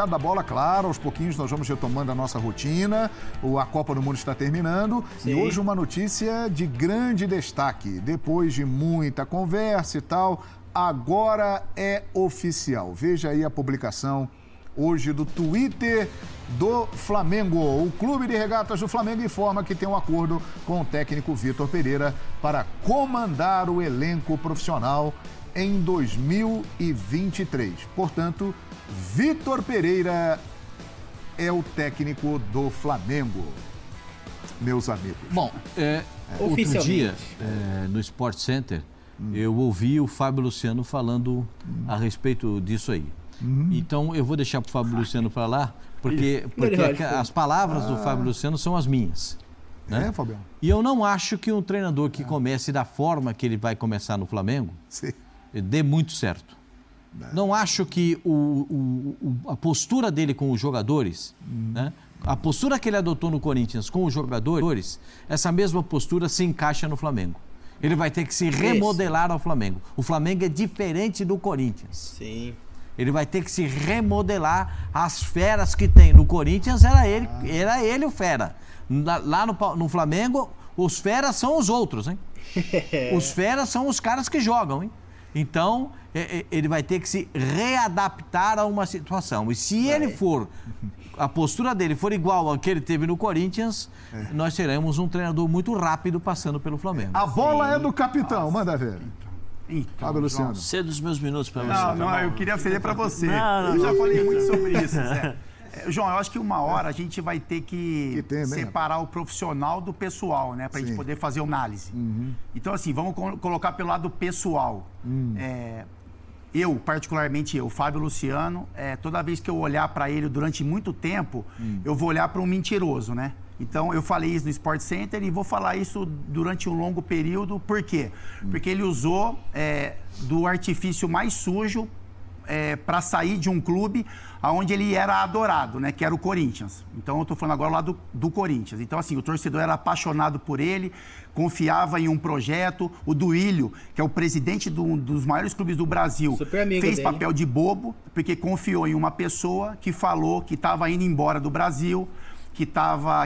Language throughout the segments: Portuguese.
mercado da bola, claro, aos pouquinhos nós vamos retomando a nossa rotina. A Copa do Mundo está terminando. Sim. E hoje uma notícia de grande destaque. Depois de muita conversa e tal, agora é oficial. Veja aí a publicação hoje do Twitter do Flamengo. O Clube de Regatas do Flamengo informa que tem um acordo com o técnico Vitor Pereira para comandar o elenco profissional em 2023. Portanto, Vitor Pereira é o técnico do Flamengo, meus amigos. Bom, outro dia, no Sport Center, eu ouvi o Fábio Luciano falando a respeito disso aí. Então, eu vou deixar para o Fábio Luciano para lá, porque as palavras do Fábio Luciano são as minhas. Né? Fabião? E eu não acho que um treinador que comece da forma que ele vai começar no Flamengo dê muito certo. Não acho que a postura dele com os jogadores, né? A postura que ele adotou no Corinthians com os jogadores, essa mesma postura se encaixa no Flamengo. Ele vai ter que se remodelar ao Flamengo. O Flamengo é diferente do Corinthians. Sim. Ele vai ter que se remodelar. As feras que tem no Corinthians, era ele o fera. Lá no Flamengo, os feras são os outros, hein? Os feras são os caras que jogam, hein? Então, ele vai ter que se readaptar a uma situação. E se a postura dele for igual a que ele teve no Corinthians, nós teremos um treinador muito rápido passando pelo Flamengo. A bola é do capitão, manda ver. Fábio Luciano. Cedo os meus minutos para você. Não, eu queria ceder para você. Eu já falei muito sobre isso, Zé. João, eu acho que uma hora a gente vai ter que separar o profissional do pessoal, né? Pra gente poder fazer uma análise. Então, assim, vamos colocar pelo lado pessoal. Particularmente Fábio Luciano, toda vez que eu olhar para ele durante muito tempo, eu vou olhar para um mentiroso, né? Então, eu falei isso no Sport Center e vou falar isso durante um longo período. Por quê? Porque ele usou do artifício mais sujo para sair de um clube onde ele era adorado, né? Que era o Corinthians. Então, eu estou falando agora lá do Corinthians. Então, assim, o torcedor era apaixonado por ele, confiava em um projeto. O Duílio, que é o presidente dos maiores clubes do Brasil, fez papel de bobo, porque confiou em uma pessoa que falou que estava indo embora do Brasil,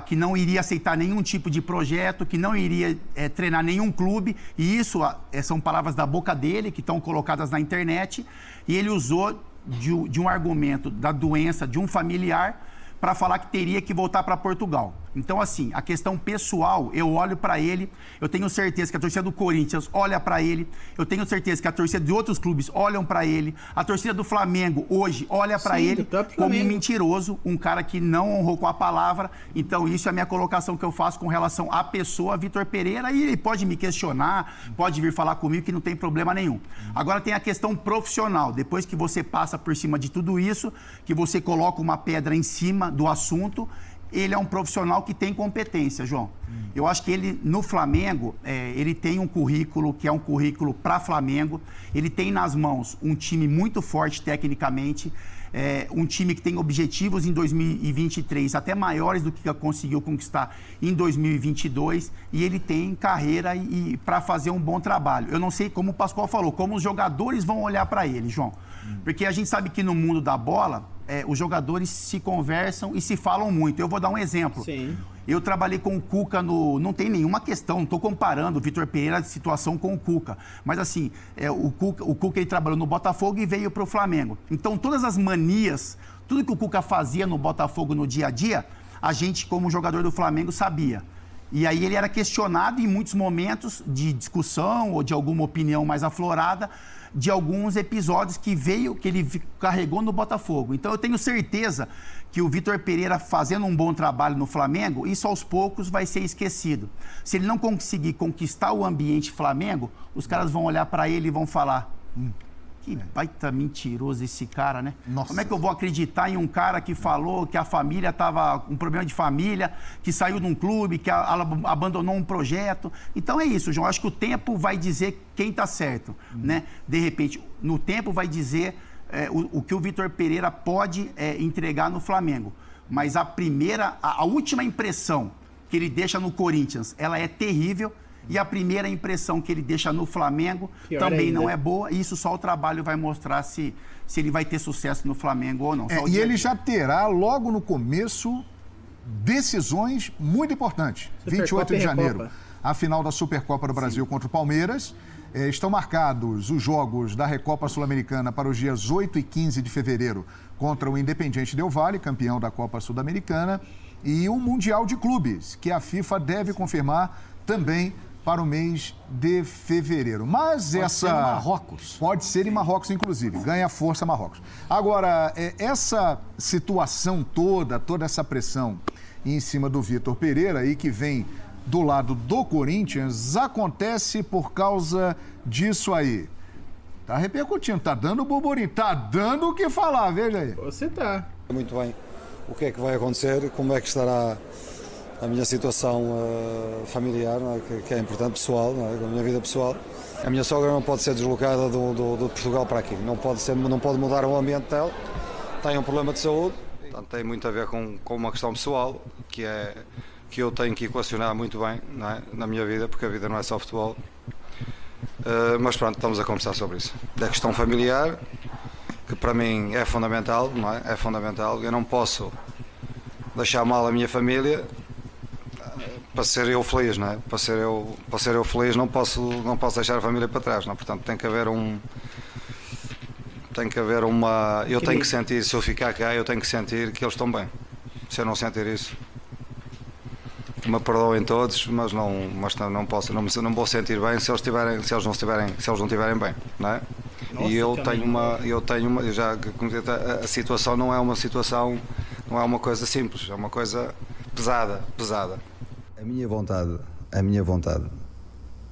que não iria aceitar nenhum tipo de projeto, que não iria treinar nenhum clube. E isso são palavras da boca dele, que estão colocadas na internet. E ele usou de um argumento da doença de um familiar para falar que teria que voltar para Portugal. Então, assim, a questão pessoal, eu olho para ele, eu tenho certeza que a torcida do Corinthians olha para ele, eu tenho certeza que a torcida de outros clubes olham para ele, a torcida do Flamengo hoje olha para ele como um mentiroso, um cara que não honrou com a palavra. Então, isso é a minha colocação que eu faço com relação à pessoa Vitor Pereira, e ele pode me questionar, pode vir falar comigo que não tem problema nenhum. Agora tem a questão profissional, depois que você passa por cima de tudo isso, que você coloca uma pedra em cima do assunto, ele é um profissional que tem competência, João. Eu acho que ele, no Flamengo, ele tem um currículo que é um currículo para Flamengo. Ele tem nas mãos um time muito forte tecnicamente, um time que tem objetivos em 2023 até maiores do que conseguiu conquistar em 2022, e ele tem carreira para fazer um bom trabalho. Eu não sei, como o Pascoal falou, como os jogadores vão olhar para ele, João. Porque a gente sabe que no mundo da bola, os jogadores se conversam e se falam muito. Eu vou dar um exemplo. Sim. Eu trabalhei com o Cuca não tem nenhuma questão, não estou comparando o Vitor Pereira de situação com o Cuca. Mas assim, o Cuca ele trabalhou no Botafogo e veio para o Flamengo. Então, todas as manias, tudo que o Cuca fazia no Botafogo no dia a dia, a gente, como jogador do Flamengo, sabia. E aí ele era questionado em muitos momentos de discussão ou de alguma opinião mais aflorada, de alguns episódios que ele carregou no Botafogo. Então eu tenho certeza que o Vitor Pereira, fazendo um bom trabalho no Flamengo, isso aos poucos vai ser esquecido. Se ele não conseguir conquistar o ambiente Flamengo, os caras vão olhar para ele e vão falar: que baita mentiroso esse cara, né? Nossa. Como é que eu vou acreditar em um cara que falou que a família estava com um problema de família, que saiu de um clube, que abandonou um projeto? Então é isso, João. Acho que o tempo vai dizer quem está certo, né? De repente, no tempo vai dizer o que o Vitor Pereira pode entregar no Flamengo. Mas a última impressão que ele deixa no Corinthians, ela é terrível. e a primeira impressão que ele deixa no Flamengo também não é boa. E isso só o trabalho vai mostrar se ele vai ter sucesso no Flamengo ou não. E ele já terá, logo no começo, decisões muito importantes. 28 de janeiro, a final da Supercopa do Brasil contra o Palmeiras. Estão marcados os jogos da Recopa Sul-Americana para os dias 8 e 15 de fevereiro contra o Independiente Del Valle, campeão da Copa Sul-Americana, e o Mundial de Clubes, que a FIFA deve confirmar também para o mês de fevereiro. Mas pode ser em Marrocos. Pode ser em Marrocos, inclusive. Ganha força Marrocos. Agora, essa situação toda essa pressão em cima do Vitor Pereira aí que vem do lado do Corinthians, acontece por causa disso aí. Tá repercutindo, tá dando burburinho, tá dando o que falar, veja aí. Você tá. Muito bem. O que é que vai acontecer, como é que estará a minha situação familiar, não é? Que é importante, pessoal, não é? A minha vida pessoal. A minha sogra não pode ser deslocada de Portugal para aqui, não pode mudar o ambiente dela, tem um problema de saúde, portanto, tem muito a ver com uma questão pessoal, que eu tenho que equacionar muito bem, não é? Na minha vida, porque a vida não é só futebol. Mas pronto, estamos a conversar sobre isso. Da questão familiar, que para mim é fundamental, não é? É fundamental. Eu não posso deixar mal a minha família para ser eu feliz, não é? Para ser eu feliz não posso deixar a família para trás, não é? Portanto, tem que haver uma... Eu tenho que sentir, se eu ficar cá, eu tenho que sentir que eles estão bem. Se eu não sentir isso, me perdoem todos, mas não vou sentir bem se eles não estiverem bem, não é? Nossa, e a situação não é uma coisa simples, é uma coisa pesada. A minha vontade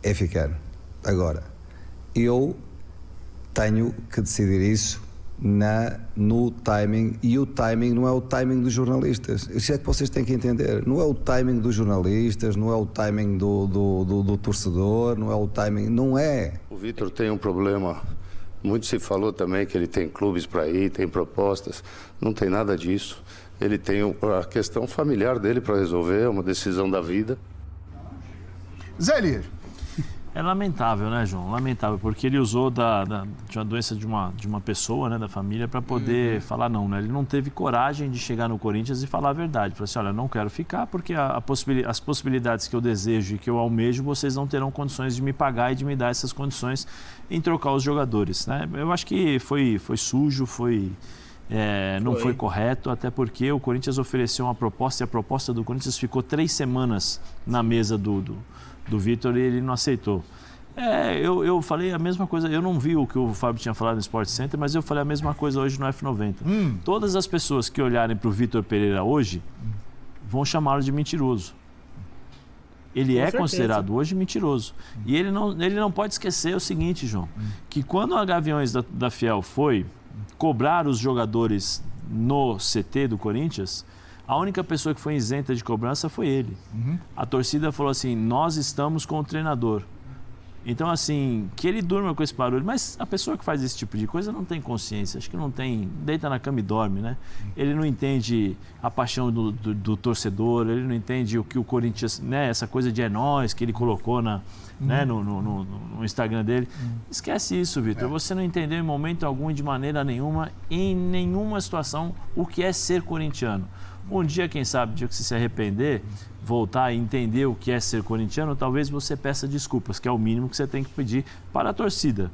é ficar. Agora, eu tenho que decidir isso no timing, e o timing não é o timing dos jornalistas. Isso é que vocês têm que entender. Não é o timing dos jornalistas, não é o timing do torcedor, não é o timing, não é. O Vitor tem um problema, muito se falou também que ele tem clubes para ir, tem propostas, não tem nada disso. Ele tem a questão familiar dele para resolver, é uma decisão da vida. Zé Elias. É lamentável, né, João? Lamentável, porque ele usou de uma doença de uma pessoa, né, da família, para poder falar não, né? Ele não teve coragem de chegar no Corinthians e falar a verdade. Falou assim, olha, não quero ficar porque as possibilidades que eu desejo e que eu almejo, vocês não terão condições de me pagar e de me dar essas condições em trocar os jogadores, né? Eu acho que foi sujo, não foi correto, até porque o Corinthians ofereceu uma proposta e a proposta do Corinthians ficou 3 semanas na mesa do Vitor e ele não aceitou. Eu falei a mesma coisa, eu não vi o que o Fábio tinha falado no Sport Center, mas eu falei a mesma coisa hoje no F90. Todas as pessoas que olharem para o Vitor Pereira hoje vão chamá-lo de mentiroso. Ele é considerado hoje mentiroso. E ele não pode esquecer o seguinte, João, que quando a Gaviões da Fiel foi cobrar os jogadores no CT do Corinthians, a única pessoa que foi isenta de cobrança foi ele. A torcida falou assim, nós estamos com o treinador. Então, assim, que ele durma com esse barulho. Mas a pessoa que faz esse tipo de coisa não tem consciência. Acho que não tem... Deita na cama e dorme, né? Ele não entende a paixão do torcedor. Ele não entende o que o Corinthians... né? Essa coisa de nós que ele colocou né? no Instagram dele. Esquece isso, Vitor. Você não entendeu em momento algum e de maneira nenhuma, em nenhuma situação, o que é ser corintiano. Um dia, quem sabe, dia que você se arrepender, voltar e entender o que é ser corintiano, talvez você peça desculpas, que é o mínimo que você tem que pedir para a torcida.